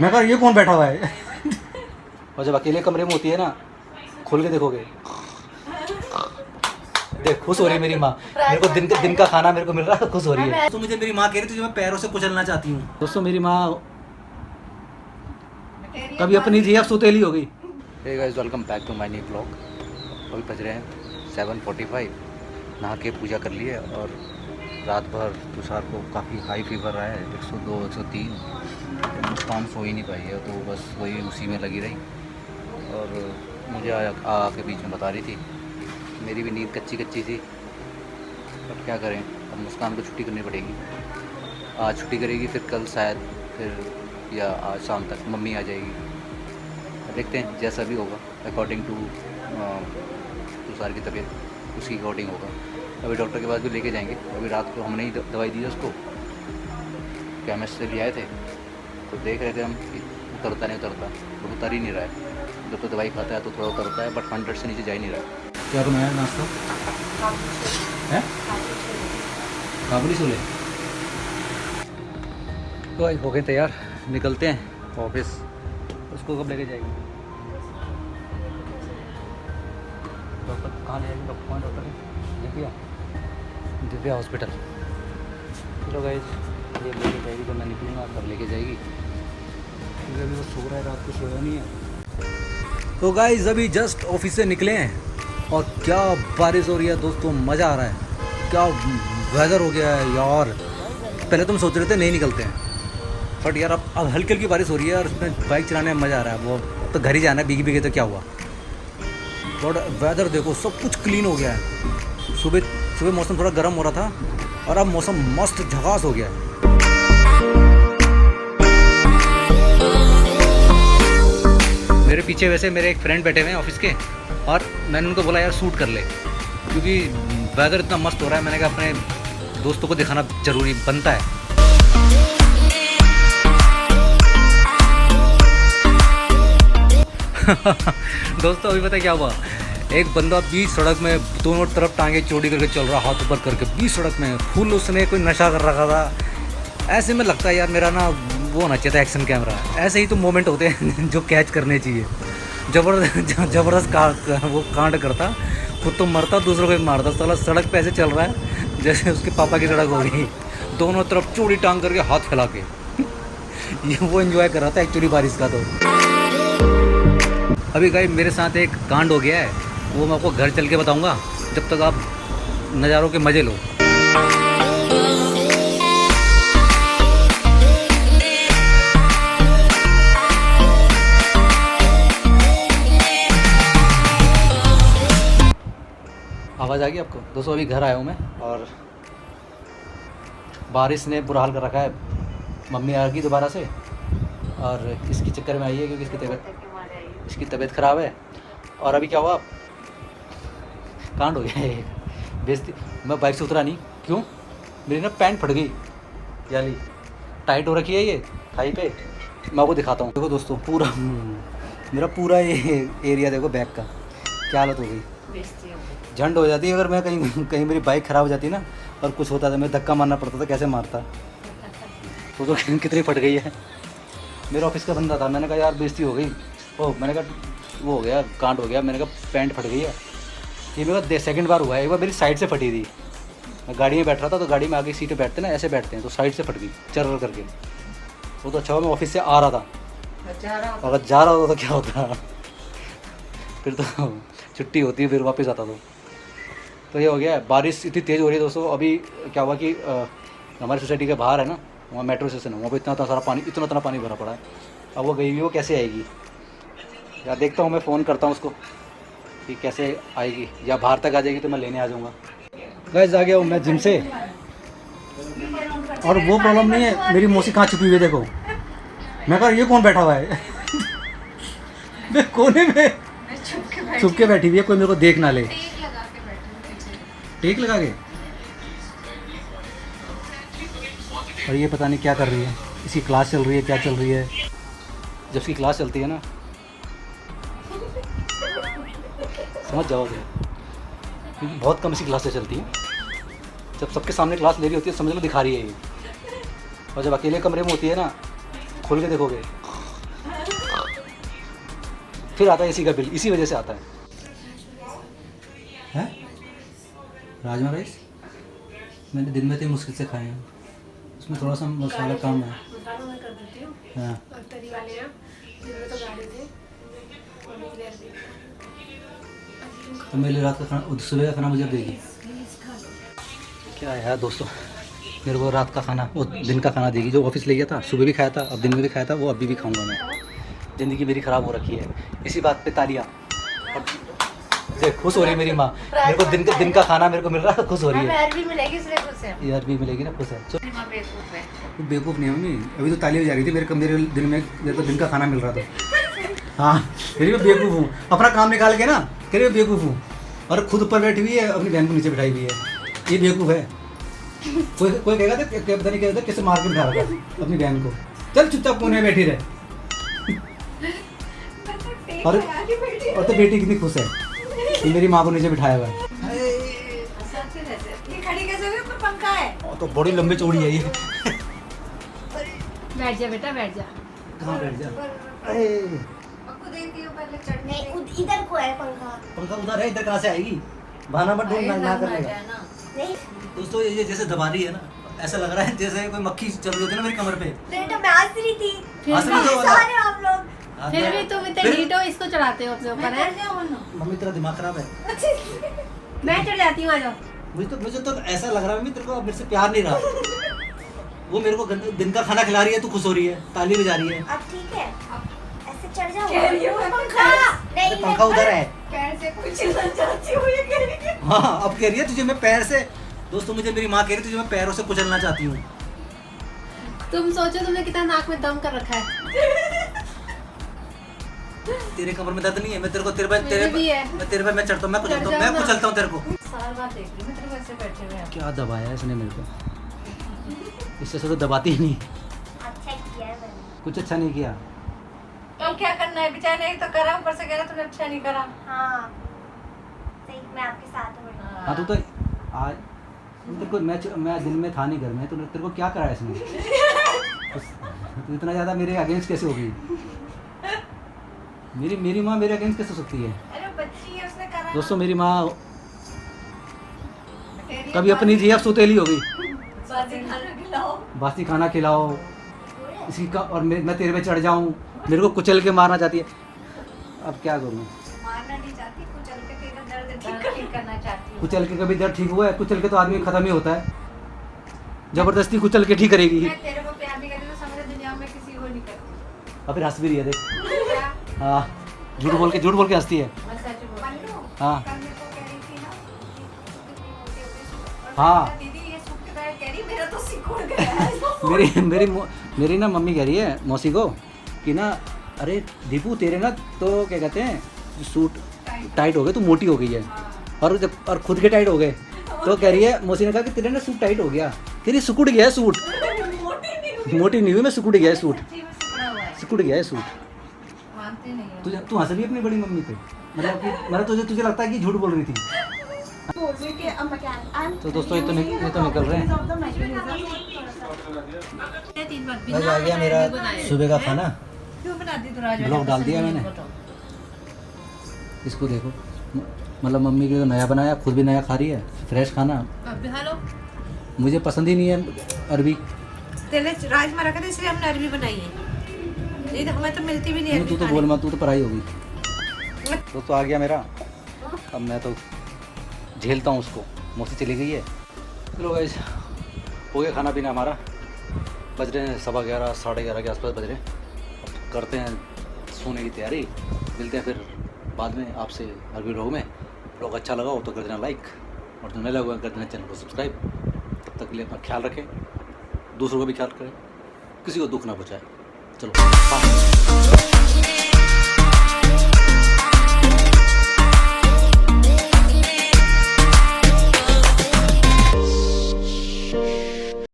मैं कहा ये कौन बैठा हुआ है। और जब अकेले कमरे में होती है ना, खोल के देखोगे, देख खुश हो रही है मेरी माँ। मेरे को दिन का खाना मेरे को मिल रहा है, खुश हो रही है। तो मुझे मेरी माँ कह रही थी जो मैं पैरों से कुचलना चाहती हूँ। दोस्तों मेरी माँ कभी अपनी थी, अब सुतेली हो गई। Hey guys, welcome back to my new blog. अभी बज रहे हैं 7:45। नहा के पूजा कर लिए और रात भर तुषार को काफ़ी हाई फीवर रहा है, 102 103। मुस्कान सो ही नहीं पाई है, तो बस वही उसी में लगी रही। और मुझे आके बीच में बता रही थी मेरी भी नींद कच्ची थी, अब क्या करें। अब मुस्कान को छुट्टी करनी पड़ेगी। आज छुट्टी करेगी, फिर कल शायद, फिर या आज शाम तक मम्मी आ जाएगी। देखते हैं जैसा भी होगा, अकॉर्डिंग टू तुषार की तबीयत उसकी अकॉर्डिंग होगा। अभी डॉक्टर के पास भी लेके जाएंगे। अभी रात को हमने ही दवाई दी है उसको, केमिस्ट से भी आए थे, तो देख रहे थे हम कि उतरता नहीं उतरता, तो उतर ही नहीं रहा है। जब तो दवाई खाता है तो थोड़ा उतरता है, बट 100 से नीचे जा ही नहीं रहा है। क्या बनाया नाश्ता है? काबुली छोले। तो आज हो गए तैयार, निकलते हैं ऑफिस। उसको कब लेके जाएगी डॉक्टर? कहाँ ले जाएगी डॉक्टर? कौन डॉक्टर है? दिव्या हॉस्पिटल। चलो गाइस, ये लेके जाएगी तो मैं निकलूँगा, तब लेके जाएगी, क्योंकि अभी वो सो रहा है, रात को सोया नहीं है। तो गाइस अभी जस्ट ऑफिस से निकले हैं और क्या बारिश हो रही है दोस्तों, मज़ा आ रहा है। क्या वेदर हो गया है यार। पहले तो हम सोच रहे थे नहीं निकलते हैं, बट यार अब हल्की हल्की बारिश हो रही है और उसमें बाइक चलाने में मज़ा आ रहा है। वो अब तो घर ही जाना है, भीगी भीगे तो क्या हुआ। बट वेदर देखो, सब कुछ क्लीन हो गया है। सुबह मौसम थोड़ा गर्म हो रहा था और अब मौसम मस्त झकास हो गया है। मेरे पीछे वैसे मेरे एक फ्रेंड बैठे हुए हैं ऑफिस के, और मैंने उनको बोला यार शूट कर ले, क्योंकि वेदर इतना मस्त हो रहा है। मैंने कहा अपने दोस्तों को दिखाना ज़रूरी बनता है। दोस्तों अभी पता क्या हुआ, एक बंदा बीच सड़क में दोनों तरफ टांगे चौड़ी करके चल रहा, हाथ ऊपर करके बीच सड़क में, फुल उसने कोई नशा कर रखा था। ऐसे में लगता है यार मेरा ना वो होना चाहिए था एक्शन कैमरा। ऐसे ही तो मोमेंट होते हैं जो कैच करने चाहिए। जबरदस्त वो कांड करता, खुद तो मरता, दूसरों को भी मारता। साला सड़क पे ऐसे चल रहा है जैसे उसके पापा की सड़क हो गई, दोनों तरफ चौड़ी टांग करके हाथ फैला के। ये वो एंजॉय कर रहा था एक्चुअली बारिश का। तो अभी गाइस मेरे साथ एक कांड हो गया है, वो मैं आपको घर चल के बताऊंगा, जब तक आप नज़ारों के मज़े लो। आवाज़ आ गई आपको? दोस्तों अभी घर आया हूँ मैं और बारिश ने बुरा हाल कर रखा है। मम्मी आ गई दोबारा से और इसकी चक्कर में आई है, क्योंकि इसकी तबीयत ख़राब है। और अभी क्या हुआ, कांड हो गया है बेइज्जती। मैं बाइक से उतरा नहीं, क्यों? मेरी ना पैंट फट गई, याली टाइट हो रखी है ये थाई पे। मैं आपको दिखाता हूँ। देखो दोस्तों, पूरा मेरा पूरा ये एरिया देखो बैक का, क्या हालत हो गई, झंड हो जाती है। अगर मैं कहीं मेरी बाइक ख़राब हो जाती ना और कुछ होता था, मैं धक्का मारना पड़ता था, कैसे मारता। तो कितनी फट गई है। मेरे ऑफिस का बंदा था, मैंने कहा यार बेइज्जती हो गई। ओह मैंने कहा वो हो गया, कांड हो गया। मैंने कहा पैंट फट गई है। ये मेरा सेकंड बार हुआ है। एक बार मेरी साइड से फटी थी, मैं गाड़ी में बैठ रहा था, तो गाड़ी में आगे सीट पे बैठते ना, ऐसे बैठते हैं, तो साइड से फट गई चर करके। वो तो अच्छा हुआ मैं ऑफिस से आ रहा था, अगर जा रहा होता तो क्या होता, फिर तो छुट्टी होती है, फिर वापस आता तो ये हो गया है। बारिश इतनी तेज़ हो रही है दोस्तों। अभी क्या हुआ कि हमारी सोसाइटी के बाहर है ना, वहाँ मेट्रो स्टेशन है, वहाँ पर इतना सारा पानी, इतना पानी भरा पड़ा है। अब वो गई हुई, वो कैसे आएगी यार? देखता हूँ, मैं फ़ोन करता हूँ उसको कि कैसे आएगी, या बाहर तक आ जाएगी तो मैं लेने आ जाऊँगा। गाइस आ गया हूँ मैं जिम से, और वो प्रॉब्लम नहीं है। मेरी मौसी कहाँ छुपी हुई है देखो। मैं कहा ये कौन बैठा हुआ है। मैं कोने में छुप के बैठी हुई है, कोई मेरे को देख ना ले। टेक लगा के, और ये पता नहीं क्या कर रही है। इसकी क्लास चल रही है, क्या चल रही है। जब इसकी क्लास चलती है ना, समझ जाओगे, क्योंकि बहुत कम इसकी क्लासेस चलती हैं। जब सबके सामने क्लास ले रही होती है, समझ लो दिखा रही है ये। और जब अकेले कमरे में होती है ना, खोल के देखोगे, फिर आता है इसी का बिल, इसी वजह से आता है। राजमा राइस मैंने दिन में तो मुश्किल से खाए हैं, उसमें थोड़ा सा मसाला कम है। मसालों में कर देती हूँ। हाँ और तरी वाले हैं, दिन में तो गाड़े थे और निकले अभी। तो मेरे लिए रात का खाना, सुबह का खाना मुझे देगी प्लीज खा लो। क्या है यार दोस्तों, मेरे को रात का खाना, वो दिन का खाना देगी। जो ऑफिस ले गया था, सुबह भी खाया था, अब दिन में भी खाया था, वो अभी भी खाऊंगा मैं। ज़िंदगी मेरी ख़राब हो रखी है, इसी बात पे तालियां। और देख खुश हो रही है मेरी माँ, मेरे को दिन का खाना मेरे को मिल रहा है, खुश हो रही है। भी मिलेगी इसलिए खुश है। यार भी मिलेगी ना, खुश है। माँ बेवकूफ है। तो बेवकूफ़ नहीं है मम्मी, अभी तो ताली बजा रही थी मेरे को दिन में, मेरे को दिन का खाना मिल रहा था। हाँ मेरी मैं बेवकूफ़ हूँ, अपना काम निकाल के ना कह रही मैं बेवकूफ़ हूँ, और खुद ऊपर बैठी हुई है, अपनी बहन को नीचे बिठाई हुई है। ये बेवकूफ़ है। कोई कहेगा था पता नहीं कहता किसे मार के बिठा रखा अपनी बहन को, चल चुपचाप कोने में बैठी रहे। और तो बेटी कितनी खुश है कि मेरी माँ को नीचे बिठाया हुआ है। ये खड़ी कैसे हुई? ऊपर पंखा है। और तो बड़ी लंबी चौड़ी है ये। बैठ जा बेटा, बैठ जा। कहाँ बैठ जा? इधर को है पंखा। पंखा उधर है, इधर कहाँ से आएगी? बहाना मत ढूंढ, ना करने का। नहीं दोस्तों ये जैसे दबा रही है ना, ऐसा लग रहा है जैसे कोई मक्खी चल रही होती है ना मेरी कमर पे। बेटा मैं हंस रही थी। हंस रही तो वाला। सारे आप लोग। फिर भी तुम इतने फिर- नीट हो, इसको चढ़ाते हो अपने ऊपर है। मम्मी तेरा दिमाग खराब है। मैं चढ़ जाती हूँ, आ जाओ। मुझे तो ऐसा लग रहा है मम्मी तेरे को अब मेरे से प्यार नहीं रहा। वो मेरे को दिन का खाना खिला रही है, तू खुश हो रही है, ताली बजा रही है। अब ठीक है, ऐसे चढ़ जाओ। कह रही हूँ, पंखा अरे नहीं, पंखा उधर है। पैर से कुचलना चाहती हूँ, ये कह रही है। हाँ अब कह रही है तुझे मैं पैर से, दोस्तों मुझे मेरी माँ कह रही है तुझे मैं पैरों से कुचलना चाहती हूँ। तुम सोचो तुमने कितना नाक में दम कर रखा है। तेरे कमर में दर्द नहीं है? मैं तेरे को मेरे भी है। मैं चढ़ता हूँ, मैं चढ़ जाओ ना। कुचलता हूँ तेरे को। सारी बात देख रही हूँ, तेरे को ऐसे बैठे हुए हैं। क्या दबाया है इसने मेरे को, इससे तो दबाती ही नहीं। अच्छा किया है मैंने। कुछ अच्छा नहीं किया। अब क्या करना है, बेचारे ने एक तो करा, ऊपर से कह रहा तूने अच्छा नहीं करा। हाँ सही, मैं आपके साथ हूँ बेटा। हाँ तो आज तेरे को मैं दिन में था नहीं घर में, तो तेरे को क्या करा है इसने? तो इतना ज़्यादा मेरे अगेंस्ट कैसे हो गई? मेरी माँ मेरे अगेंस्ट कैसे हो सकती है? अरे बच्ची है, उसने करा। दोस्तों मेरी माँ कभी अपनी थी, अब सुतेली हो गई। बासी खाना खिलाओ। बासी खाना खिलाओ इसी का, और मैं तेरे पे चढ़ जाऊँ, मेरे को कुचल के मारना चाहती है। अब क्या करूँ? मारना नहीं चाहती, कुचल के तेरा दर्द ठीक करना चाहती हूँ। कुचल के कभी दर्द ठीक हुआ है? कुचल के तो आदमी खत्म ही होता है, जबरदस्ती कुचल के ठीक करेगी। मैं तेरे को प्यार नहीं करती तो समझ दुनिया में किसी को नहीं करती। और फिर हंस भी रही है देख। क्या? हाँ झूठ बोल के हंसती है। मैं सच बोल रही हूँ। हाँ कल मेरे को कह रही थी ना कि तू कितनी मोटी हो गई। हाँ। दीदी ये सूट के तरह कह रही, मेरा तो सिकुड़ गया है। मेरी ना मम्मी कह रही है मौसी को कि ना, अरे दीपू तेरे ना तो क्या कहते हैं सूट टाइट हो गए, तू मोटी हो गई है। और खुद के टाइट हो गए, तो कह रही है मौसी ने कहा कि तेरे ना सूट टाइट हो गया, कह रही सिकुड़ गया है सूट। मोटी नहीं हुई मैं, सिकुड़ गया है सूट, सच्ची में सिकुड़ा हुआ है। सिकुड़ गया है सूट। मानते नहीं हो। तू हंस रही है अपनी बड़ी मम्मी पे, मतलब तुझे लगता है कि झूठ बोल रही थी। तो दोस्तों ये तो निकल रहे हैं। तीन बार बस आ गया मेरा सुबह का खाना, क्यों बनाती तू राजमा? ब्लॉग डाल दिया मैंने। इसको देखो, मतलब मम्मी के लिए तो नया बनाया, खुद भी नया खा रही है, फ्रेश खाना। अब भी खा लो। मुझे पसंद ही नहीं है अरबी। तेरे राजमा रखा था इसलिए हमने अरबी बनाई है, नहीं तो हमें तो मिलती भी नहीं तू अरबी तो खाने बोल मत, तू तो पढ़ाई होगी। दोस्तों आ गया मेरा, अब मैं तो झेलता हूँ उसको। मौसी चली गई है। चलो गाइस हो गया खाना पीना हमारा, बज रहे हैं 11:15 11:30 के आसपास बज रहे हैं। अब करते हैं सोने की तैयारी, मिलते हैं फिर बाद में आपसे अरबी व्लॉग में। व्लॉग अच्छा लगा हो तो कर देना लाइक, और जो नहीं लगा कर देना चैनल को सब्सक्राइब। तब तक के लिए अपना ख्याल रखें, दूसरों का भी ख्याल करें, किसी को दुख ना पहुँचाए। चलो।